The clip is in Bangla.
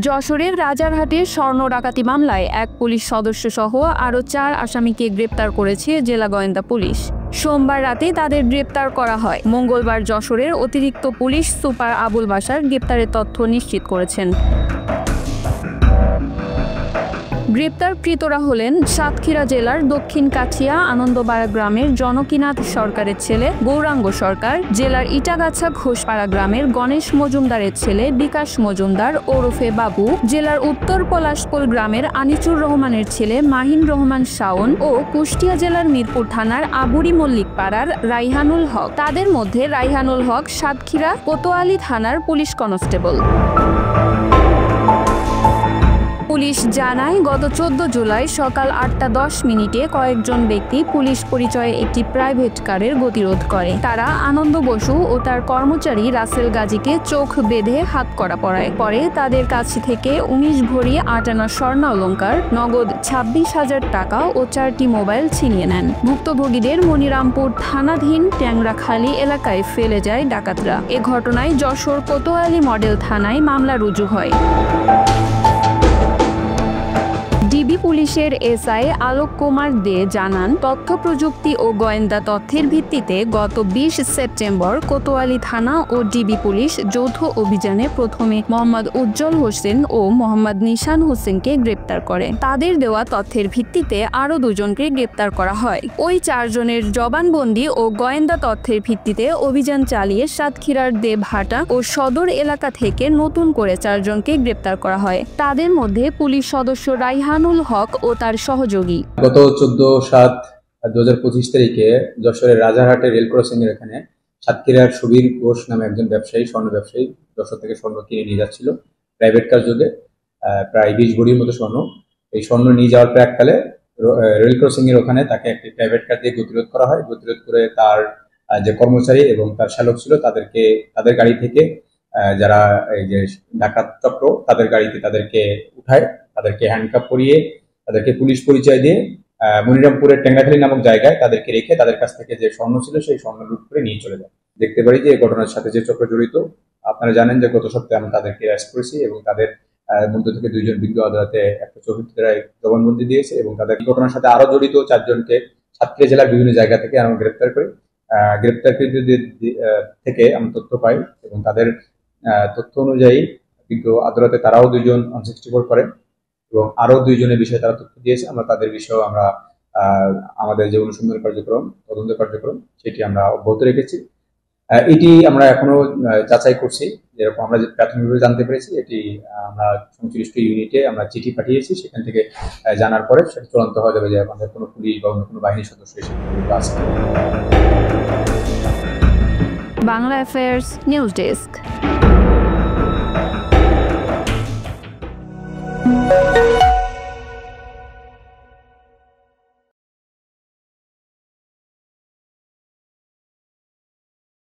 যশোরের রাজারহাটে স্বর্ণ ডাকাতি মামলায় এক পুলিশ সদস্য সহ আরও 4 আসামিকে গ্রেপ্তার করেছে জেলা গোয়েন্দা পুলিশ। সোমবার রাতে তাদের গ্রেপ্তার করা হয়। মঙ্গলবার যশোরের অতিরিক্ত পুলিশ সুপার আবুল বাশার গ্রেপ্তারের তথ্য নিশ্চিত করেছেন। গ্রেপ্তারকৃতরা হলেন সাতক্ষীরা জেলার দক্ষিণ কাছিয়া আনন্দপাড়া গ্রামের জনকীনাথ সরকারের ছেলে গৌরাঙ্গ সরকার, জেলার ইটাগাছা ঘোষপাড়া গ্রামের গণেশ মজুমদারের ছেলে বিকাশ মজুমদার ওরফে বাবু, জেলার উত্তর পলাশপুর গ্রামের আনিচুর রহমানের ছেলে মাহিন রহমান শাওন ও কুষ্টিয়া জেলার মিরপুর থানার আবুরি মল্লিক পাড়ার রাইহানুল হক। তাদের মধ্যে রাইহানুল হক সাতক্ষীরা কোতোয়ালি থানার পুলিশ কনস্টেবল। পুলিশ জানায়, গত 14 জুলাই সকাল 8:10 কয়েকজন ব্যক্তি পুলিশ পরিচয়ে একটি প্রাইভেট কারের গতিরোধ করে। তারা আনন্দ বসু ও তার কর্মচারী রাসেল গাজীকে চোখ বেঁধে হাত করা পড়ায়। পরে তাদের কাছ থেকে 19 ভরি 8 আনা স্বর্ণ অলংকার, নগদ 26,000 টাকা ও 4টি মোবাইল ছিনিয়ে নেন। ভুক্তভোগীদের মনিরামপুর থানাধীন ট্যাংরাখালী এলাকায় ফেলে যায় ডাকাতরা। এ ঘটনায় যশোর কোতোয়ালি মডেল থানায় মামলা রুজু হয়। ডিবি পুলিশের এসআই আলোক কুমার দে জানান, তথ্য প্রযুক্তি ও গোয়েন্দা তথ্যের ভিত্তিতে গত 20 সেপ্টেম্বর কোতোয়ালি থানা ও ডিবি পুলিশ যৌথ অভিযানে প্রথমে মোহাম্মদ উজ্জ্বল হোসেন ও মোহাম্মদ নিশান হোসেনকে গ্রেপ্তার করে। তাদের দেওয়া তথ্যের ভিত্তিতে আরও 2 জনকে গ্রেপ্তার করা হয়। ওই 4 জনের জবানবন্দি ও গোয়েন্দা তথ্যের ভিত্তিতে অভিযান চালিয়ে সাতক্ষীরার দেবহাটা ও সদর এলাকা থেকে নতুন করে 4 জনকে গ্রেপ্তার করা হয়। তাদের মধ্যে পুলিশ সদস্য রাইহানুল হক ও তার সহযোগী। গত 14/7/2025 তারিখে যশোরের রাজারহাটে রেল ক্রসিং এর এখানে সাতক্ষীরার সুবীর ঘোষ নামে একজন ব্যবসায়ী, স্বর্ণ ব্যবসায়ী, যশোর থেকে স্বর্ণ কিনে নিয়ে যাচ্ছিল প্রাইভেট কার যোগে, প্রায় 20 ভরির মতো স্বর্ণ। এই স্বর্ণ নিয়ে যাওয়ার প্রাককালে রেল ক্রসিং এর ওখানে তাকে একটি প্রাইভেট কার দিয়ে গতিরোধ করা হয়। গতিরোধ করে তার যে কর্মচারী এবং তার চালক ছিল তাদের গাড়ি থেকে যারা এই যে ডাকাত চক্র তাদের গাড়িতে তাদেরকে উঠায়, তাদেরকে হ্যান্ডকাপ করিয়ে তাদেরকে পুলিশ পরিচয় দিয়ে মনিরামপুরের ট্যাংরাখালী নামক জায়গায় তাদেরকে রেখে তাদের কাছ থেকে যে স্বর্ণ ছিল সেই স্বর্ণ লুট করে নিয়ে চলে যায়। দেখতে পারি যে এই ঘটনার সাথে যে চক্র জড়িত, আপনারা জানেন যে গত সপ্তাহে আমরা তাদেরকে অ্যারেস্ট করেছি এবং তাদের মধ্য থেকে 2 জন বিজ্ঞ আদালতে একটা 24 ধারায় জবানবন্দি দিয়েছে এবং তাদের ঘটনার সাথে আরো জড়িত 4 জনকে সাতক্ষীরা জেলার বিভিন্ন জায়গা থেকে আমরা গ্রেপ্তার করি। গ্রেপ্তারকৃতদের থেকে আমরা তথ্য পাই এবং তাদের তথ্য অনুযায়ী বিজ্ঞ আদালতে তারাও 2 জন 64 করেন এবং আরো 2 জনের বিষয়ে তারা তথ্য দিয়েছে। আমরা তাদের বিষয়েও আমরা আমাদের যে অনুসন্ধান কার্যক্রম, তদন্ত কার্যক্রম সেটি আমরা অব্যাহত রেখেছি। এটি আমরা এখনো যাচাই করছি। যেরকম আমরা যে প্রাথমিকভাবে জানতে পেরেছি, এটি আমরা সংশ্লিষ্ট ইউনিটে আমরা চিঠি পাঠিয়েছি, সেখান থেকে জানার পরে সেটা চূড়ান্ত হয়ে যাবে যে আমাদের কোনো পুলিশ বা অন্য কোনো বাহিনীর সদস্য হিসেবে আছে। Bangla affairs news desk.